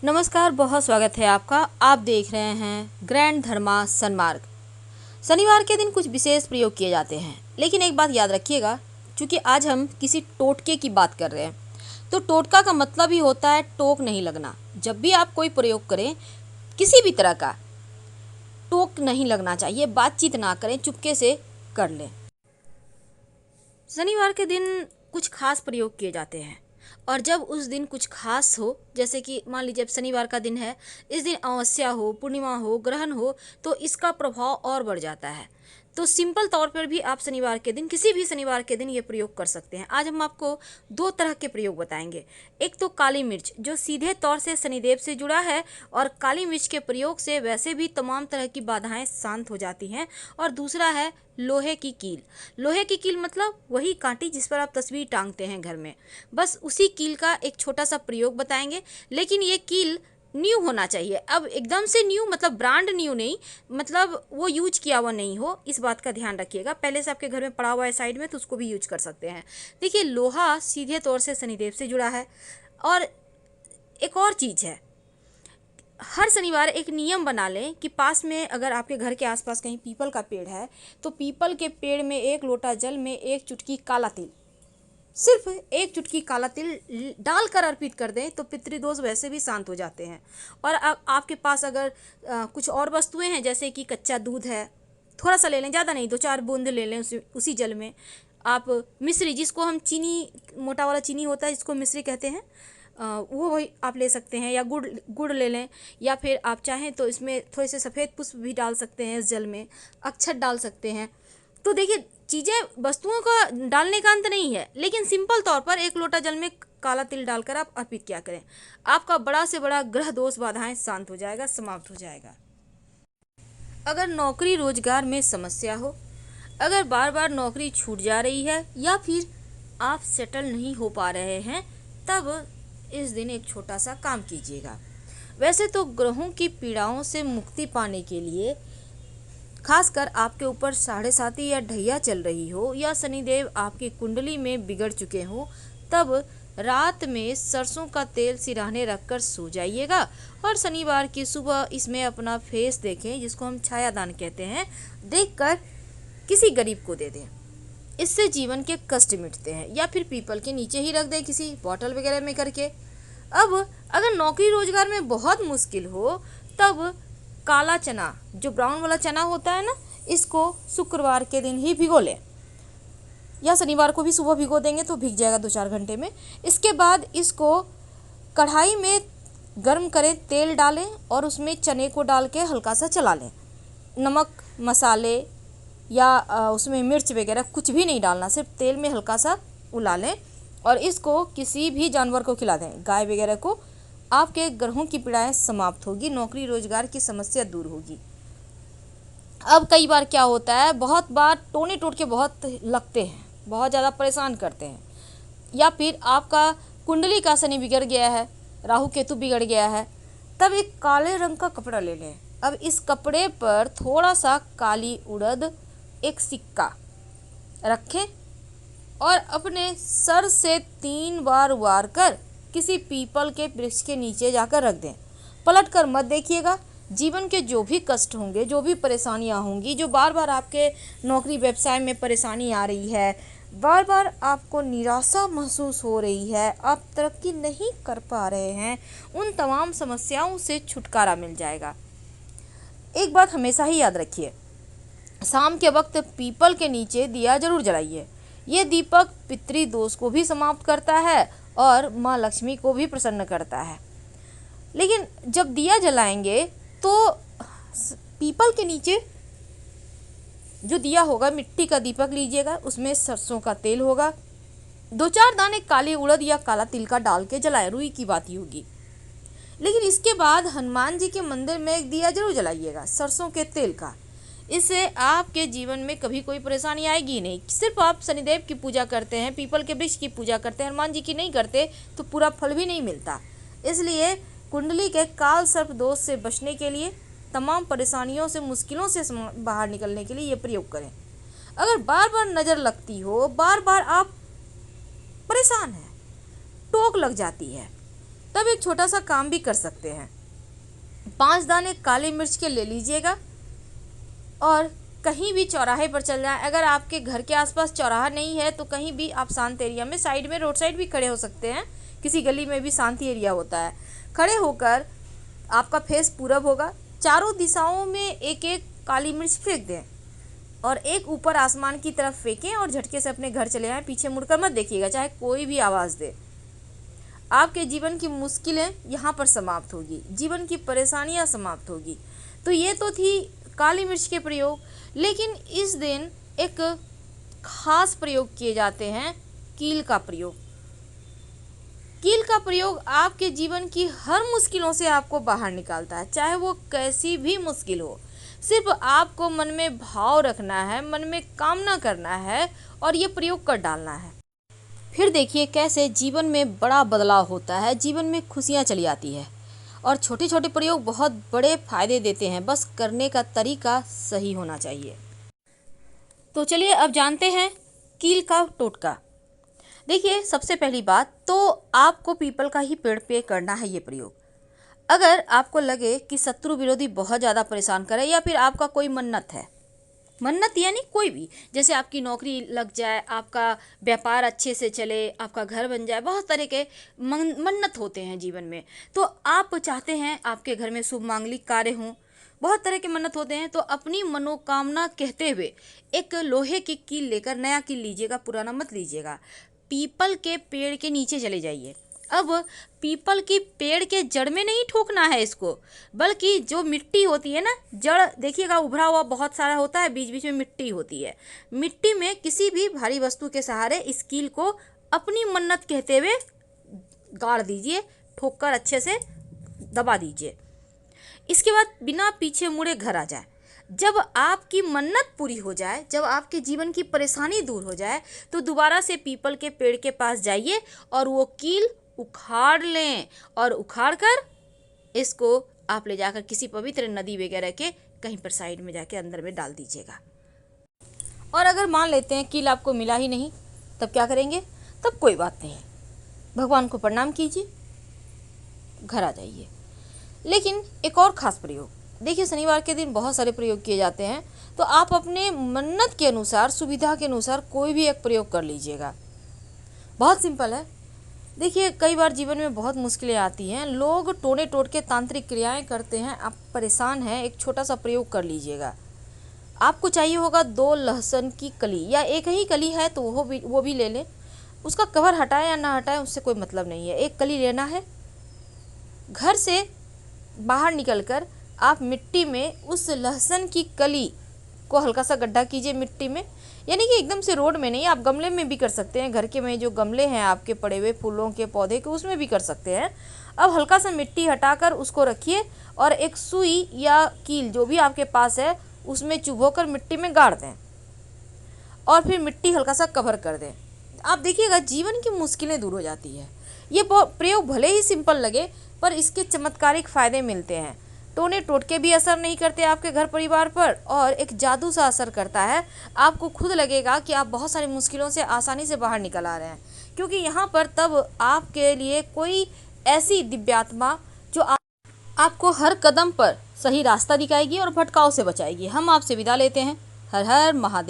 नमस्कार, बहुत स्वागत है आपका। आप देख रहे हैं ग्रैंड धर्मा सन्मार्ग। शनिवार के दिन कुछ विशेष प्रयोग किए जाते हैं, लेकिन एक बात याद रखिएगा, क्योंकि आज हम किसी टोटके की बात कर रहे हैं। तो टोटका का मतलब ही होता है टोक नहीं लगना। जब भी आप कोई प्रयोग करें, किसी भी तरह का, टोक नहीं लगना चाहिए। बातचीत ना करें, चुपके से कर लें। शनिवार के दिन कुछ खास प्रयोग किए जाते हैं, और जब उस दिन कुछ खास हो, जैसे कि मान लीजिए अब शनिवार का दिन है, इस दिन अमावस्या हो, पूर्णिमा हो, ग्रहण हो, तो इसका प्रभाव और बढ़ जाता है। तो सिंपल तौर पर भी आप शनिवार के दिन, किसी भी शनिवार के दिन ये प्रयोग कर सकते हैं। आज हम आपको दो तरह के प्रयोग बताएंगे। एक तो काली मिर्च, जो सीधे तौर से शनिदेव से जुड़ा है, और काली मिर्च के प्रयोग से वैसे भी तमाम तरह की बाधाएं शांत हो जाती हैं। और दूसरा है लोहे की कील। लोहे की कील मतलब वही कांटी जिस पर आप तस्वीर टांगते हैं घर में, बस उसी कील का एक छोटा सा प्रयोग बताएंगे। लेकिन ये कील न्यू होना चाहिए। अब एकदम से न्यू मतलब ब्रांड न्यू नहीं, मतलब वो यूज किया हुआ नहीं हो, इस बात का ध्यान रखिएगा। पहले से आपके घर में पड़ा हुआ है साइड में, तो उसको भी यूज कर सकते हैं। देखिए, लोहा सीधे तौर से शनिदेव से जुड़ा है। और एक और चीज़ है, हर शनिवार एक नियम बना लें कि पास में, अगर आपके घर के आसपास कहीं पीपल का पेड़ है, तो पीपल के पेड़ में एक लोटा जल में एक चुटकी काला तिल, सिर्फ एक चुटकी काला तिल डालकर अर्पित कर दें, तो पितृदोष वैसे भी शांत हो जाते हैं। और आपके पास अगर कुछ और वस्तुएं हैं, जैसे कि कच्चा दूध है, थोड़ा सा ले लें, ज़्यादा नहीं, 2-4 बूंद ले लें उसी जल में। आप मिश्री, जिसको हम चीनी, मोटा वाला चीनी होता है जिसको मिश्री कहते हैं, वो वही आप ले सकते हैं, या गुड़ गुड़ ले लें। या फिर आप चाहें तो इसमें थोड़े से सफ़ेद पुष्प भी डाल सकते हैं, इस जल में अक्षत डाल सकते हैं। तो देखिए, चीज़ें, वस्तुओं का डालने का अंत नहीं है, लेकिन सिंपल तौर पर एक लोटा जल में काला तिल डालकर आप अर्पित किया करें। आपका बड़ा से बड़ा ग्रह दोष बाधाएं शांत हो जाएगा, समाप्त हो जाएगा। अगर नौकरी रोजगार में समस्या हो, अगर बार बार नौकरी छूट जा रही है, या फिर आप सेटल नहीं हो पा रहे हैं, तब इस दिन एक छोटा सा काम कीजिएगा। वैसे तो ग्रहों की पीड़ाओं से मुक्ति पाने के लिए, खासकर आपके ऊपर 7.5 या ढैया चल रही हो, या शनिदेव आपकी कुंडली में बिगड़ चुके हो, तब रात में सरसों का तेल सिरहाने रखकर सो जाइएगा। और शनिवार की सुबह इसमें अपना फेस देखें, जिसको हम छायादान कहते हैं, देखकर किसी गरीब को दे दें। इससे जीवन के कष्ट मिटते हैं। या फिर पीपल के नीचे ही रख दें, किसी बॉटल वगैरह में करके। अब अगर नौकरी रोजगार में बहुत मुश्किल हो, तब काला चना, जो ब्राउन वाला चना होता है ना, इसको शुक्रवार के दिन ही भिगो लें, या शनिवार को भी सुबह भिगो देंगे तो भीग जाएगा 2-4 घंटे में। इसके बाद इसको कढ़ाई में गर्म करें, तेल डालें, और उसमें चने को डाल के हल्का सा चला लें। नमक, मसाले या उसमें मिर्च वगैरह कुछ भी नहीं डालना, सिर्फ तेल में हल्का सा उला लें, और इसको किसी भी जानवर को खिला दें, गाय वगैरह को। आपके ग्रहों की पीड़ाएं समाप्त होगी, नौकरी रोजगार की समस्या दूर होगी। अब कई बार क्या होता है, बहुत बार टोने टूट के बहुत लगते हैं, बहुत ज़्यादा परेशान करते हैं। या फिर आपका कुंडली का शनि बिगड़ गया है, राहु केतु बिगड़ गया है, तब एक काले रंग का कपड़ा ले लें। अब इस कपड़े पर थोड़ा सा काली उड़द, एक सिक्का रखें, और अपने सर से 3 बार वार कर किसी पीपल के वृक्ष के नीचे जाकर रख दें। पलट कर मत देखिएगा। जीवन के जो भी कष्ट होंगे, जो भी परेशानियां होंगी, जो बार बार आपके नौकरी व्यवसाय में परेशानी आ रही है, बार बार आपको निराशा महसूस हो रही है, आप तरक्की नहीं कर पा रहे हैं, उन तमाम समस्याओं से छुटकारा मिल जाएगा। एक बात हमेशा ही याद रखिए, शाम के वक्त पीपल के नीचे दिया जरूर जलाइए। ये दीपक पितृदोष को भी समाप्त करता है और माँ लक्ष्मी को भी प्रसन्न करता है। लेकिन जब दिया जलाएंगे, तो पीपल के नीचे जो दिया होगा, मिट्टी का दीपक लीजिएगा, उसमें सरसों का तेल होगा, 2-4 दाने काली उड़द या काला तिल का डाल के जलाए, रुई की बात ही होगी। लेकिन इसके बाद हनुमान जी के मंदिर में एक दिया जरूर जलाइएगा, सरसों के तेल का। इससे आपके जीवन में कभी कोई परेशानी आएगी नहीं। सिर्फ आप शनिदेव की पूजा करते हैं, पीपल के वृक्ष की पूजा करते हैं, हनुमान जी की नहीं करते, तो पूरा फल भी नहीं मिलता। इसलिए कुंडली के काल सर्प दोष से बचने के लिए, तमाम परेशानियों से, मुश्किलों से बाहर निकलने के लिए ये प्रयोग करें। अगर बार बार नज़र लगती हो, बार बार आप परेशान हैं, टोक लग जाती है, तब एक छोटा सा काम भी कर सकते हैं। 5 दाने काली मिर्च के ले लीजिएगा और कहीं भी चौराहे पर चल जाएं। अगर आपके घर के आसपास चौराहा नहीं है तो कहीं भी आप शांत एरिया में, साइड में, रोड साइड भी खड़े हो सकते हैं, किसी गली में भी शांति एरिया होता है। खड़े होकर आपका फेस पूरब होगा, चारों दिशाओं में एक एक काली मिर्च फेंक दें और एक ऊपर आसमान की तरफ फेंकें और झटके से अपने घर चले आएँ। पीछे मुड़कर मत देखिएगा, चाहे कोई भी आवाज़ दे। आपके जीवन की मुश्किलें यहाँ पर समाप्त होगी, जीवन की परेशानियाँ समाप्त होगी। तो ये तो थी काली मिर्च के प्रयोग, लेकिन इस दिन एक खास प्रयोग किए जाते हैं, कील का प्रयोग। कील का प्रयोग आपके जीवन की हर मुश्किलों से आपको बाहर निकालता है, चाहे वो कैसी भी मुश्किल हो। सिर्फ आपको मन में भाव रखना है, मन में कामना करना है और ये प्रयोग कर डालना है। फिर देखिए कैसे जीवन में बड़ा बदलाव होता है, जीवन में खुशियाँ चली आती है और छोटे छोटे प्रयोग बहुत बड़े फायदे देते हैं, बस करने का तरीका सही होना चाहिए। तो चलिए अब जानते हैं कील का टोटका। देखिए सबसे पहली बात तो आपको पीपल का ही पेड़ पे करना है ये प्रयोग। अगर आपको लगे कि शत्रु विरोधी बहुत ज़्यादा परेशान करे या फिर आपका कोई मन्नत है, मन्नत यानी कोई भी, जैसे आपकी नौकरी लग जाए, आपका व्यापार अच्छे से चले, आपका घर बन जाए, बहुत तरह के मन्नत होते हैं जीवन में। तो आप चाहते हैं आपके घर में शुभ मांगलिक कार्य हों, बहुत तरह के मन्नत होते हैं। तो अपनी मनोकामना कहते हुए एक लोहे की कील लेकर, नया कील लीजिएगा, पुराना मत लीजिएगा, पीपल के पेड़ के नीचे चले जाइए। अब पीपल की पेड़ के जड़ में नहीं ठोकना है इसको, बल्कि जो मिट्टी होती है ना, जड़ देखिएगा उभरा हुआ बहुत सारा होता है, बीच बीच में मिट्टी होती है। मिट्टी में किसी भी भारी वस्तु के सहारे इस कील को अपनी मन्नत कहते हुए गाड़ दीजिए, ठोक कर अच्छे से दबा दीजिए। इसके बाद बिना पीछे मुड़े घर आ जाए। जब आपकी मन्नत पूरी हो जाए, जब आपके जीवन की परेशानी दूर हो जाए, तो दोबारा से पीपल के पेड़ के पास जाइए और वो कील उखाड़ लें और उखाड़ कर इसको आप ले जाकर किसी पवित्र नदी वगैरह के कहीं पर साइड में जाके अंदर में डाल दीजिएगा। और अगर मान लेते हैं कील आपको मिला ही नहीं, तब क्या करेंगे? तब कोई बात नहीं, भगवान को प्रणाम कीजिए, घर आ जाइए। लेकिन एक और ख़ास प्रयोग, देखिए शनिवार के दिन बहुत सारे प्रयोग किए जाते हैं, तो आप अपने मन्नत के अनुसार, सुविधा के अनुसार कोई भी एक प्रयोग कर लीजिएगा। बहुत सिंपल है। देखिए कई बार जीवन में बहुत मुश्किलें आती हैं, लोग टोने टोट के तांत्रिक क्रियाएं करते हैं, आप परेशान हैं, एक छोटा सा प्रयोग कर लीजिएगा। आपको चाहिए होगा 2 लहसुन की कली, या एक ही कली है तो वो भी ले लें, उसका कवर हटाएं या ना हटाएं उससे कोई मतलब नहीं है, एक कली लेना है। घर से बाहर निकलकर आप मिट्टी में उस लहसुन की कली को हल्का सा गड्ढा कीजिए मिट्टी में, यानी कि एकदम से रोड में नहीं, आप गमले में भी कर सकते हैं, घर के में जो गमले हैं आपके पड़े हुए फूलों के पौधे के, उसमें भी कर सकते हैं। अब हल्का सा मिट्टी हटाकर उसको रखिए और एक सुई या कील जो भी आपके पास है उसमें चुभोकर मिट्टी में गाड़ दें और फिर मिट्टी हल्का सा कवर कर दें। आप देखिएगा जीवन की मुश्किलें दूर हो जाती है। ये प्रयोग भले ही सिंपल लगे पर इसके चमत्कारिक फ़ायदे मिलते हैं। टोने टोटके भी असर नहीं करते आपके घर परिवार पर और एक जादू सा असर करता है। आपको खुद लगेगा कि आप बहुत सारी मुश्किलों से आसानी से बाहर निकल आ रहे हैं, क्योंकि यहाँ पर तब आपके लिए कोई ऐसी दिव्यात्मा जो आपको हर कदम पर सही रास्ता दिखाएगी और भटकाव से बचाएगी। हम आपसे विदा लेते हैं। हर हर महादेव।